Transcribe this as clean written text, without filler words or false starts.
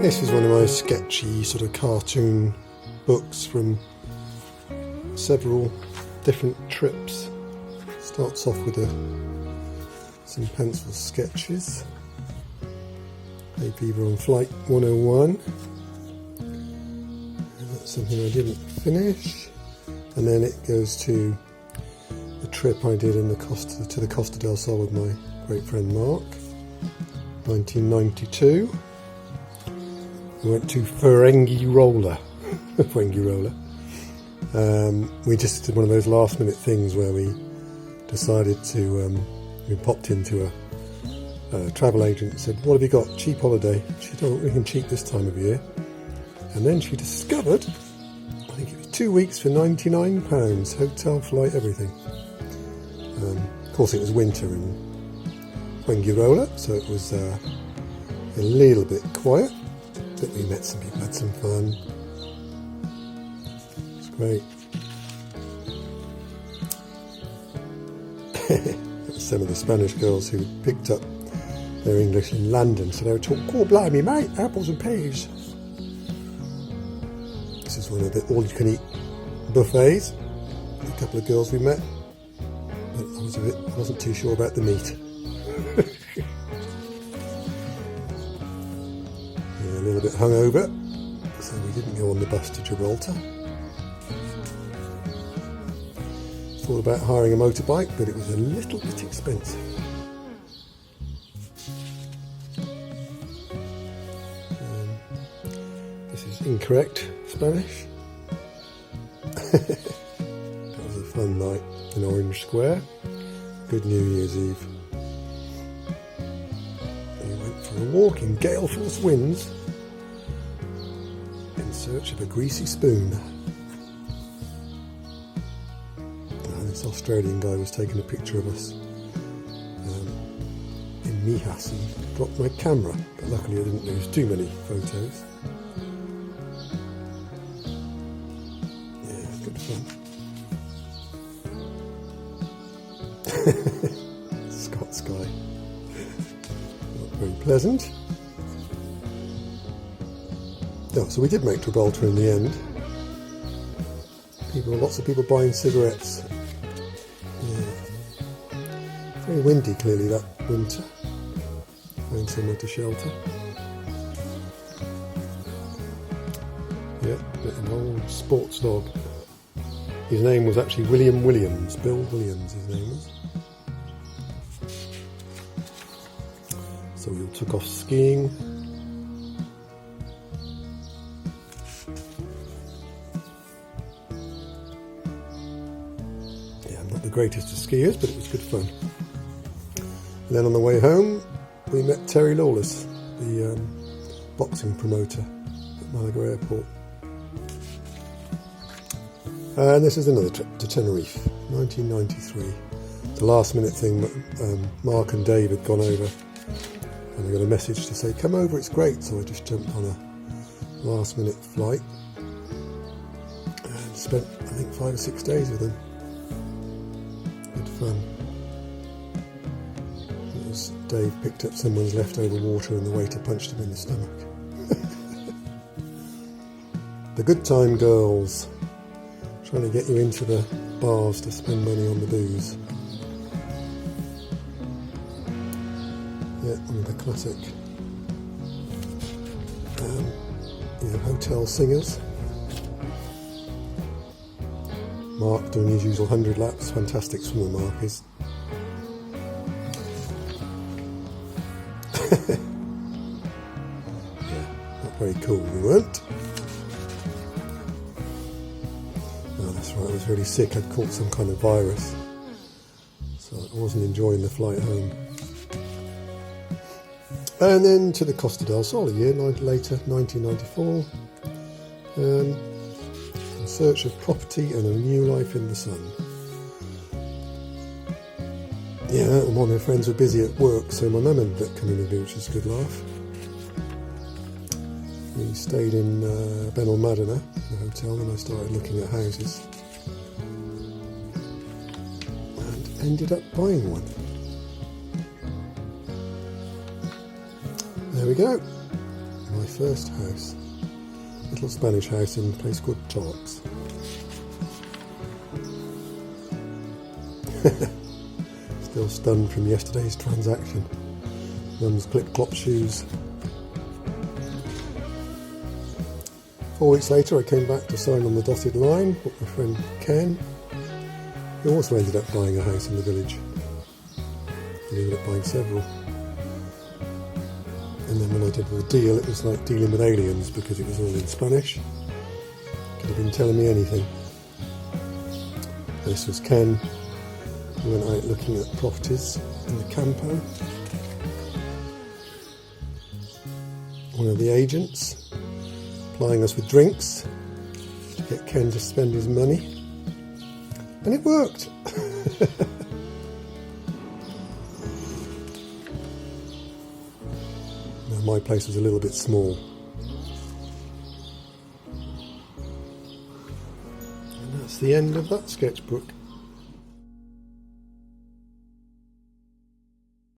This is one of my sketchy sort of cartoon books from several different trips. Starts off with some pencil sketches. Hay Fever on Flight 101. And that's something I didn't finish. And then it goes to the trip I did to the Costa del Sol with my great friend Mark, 1992. We went to Fuengirola. We just did one of those last minute things where we decided to, we popped into a travel agent and said, "What have you got? Cheap holiday?" She said, "Oh, we can cheap this time of year." And then she discovered, I think it was 2 weeks for £99, hotel, flight, everything. Of course it was winter in Fuengirola, so it was a little bit quiet. But we met some people, had some fun. It's great. Some of the Spanish girls who picked up their English in London, so they were talking, "Oh, blimey, mate, apples and peas." This is one of the all-you-can-eat buffets. A couple of girls we met, but I wasn't too sure about the meat. A little bit hungover, so we didn't go on the bus to Gibraltar. Thought about hiring a motorbike, but it was a little bit expensive. This is incorrect Spanish. It was a fun night in Orange Square. Good New Year's Eve. We went for a walk in gale-force winds in search of a greasy spoon. And this Australian guy was taking a picture of us in Mijas. He dropped my camera, but luckily I didn't lose too many photos. Yeah, good fun. Scots guy. Not very pleasant. Oh, so we did make Gibraltar in the end. Lots of people buying cigarettes. Yeah. Very windy clearly that winter. Find somewhere to shelter. Yeah, an old sports dog. His name was actually William Williams. Bill Williams his name was. So we all took off skiing. The greatest of skiers, but it was good fun. And then on the way home we met Terry Lawless, the boxing promoter at Malaga Airport. And this is another trip to Tenerife, 1993. It's a last minute thing. Mark and Dave had gone over and I got a message to say, "Come over, it's great." So I just jumped on a last minute flight and spent I think 5 or 6 days with them. Fun. As Dave picked up someone's leftover water and the waiter punched him in the stomach. The good time girls, trying to get you into the bars to spend money on the booze. Yeah, one of the classic hotel singers. Mark doing his usual 100 laps. Fantastic swimmer Mark is. Yeah, not very cool we weren't. Oh, that's right, I was really sick. I'd caught some kind of virus, so I wasn't enjoying the flight home. And then to the Costa del Sol a year later, 1994. In search of property and a new life in the sun. Yeah, and one of my friends were busy at work, so my mum ended up coming with me, which was a good laugh. We stayed in Benalmádena, the hotel, and I started looking at houses. And ended up buying one. There we go. My first house. Little Spanish house in a place called Torx. Still stunned from yesterday's transaction. Mum's clip-clop shoes. 4 weeks later I came back to sign on the dotted line with my friend Ken, who also ended up buying a house in the village. He ended up buying several. And then when I did the deal, it was like dealing with aliens because it was all in Spanish. Could have been telling me anything. This was Ken. We went out looking at properties in the Campo. One of the agents plying us with drinks to get Ken to spend his money. And it worked. Now, my place was a little bit small. And that's the end of that sketchbook.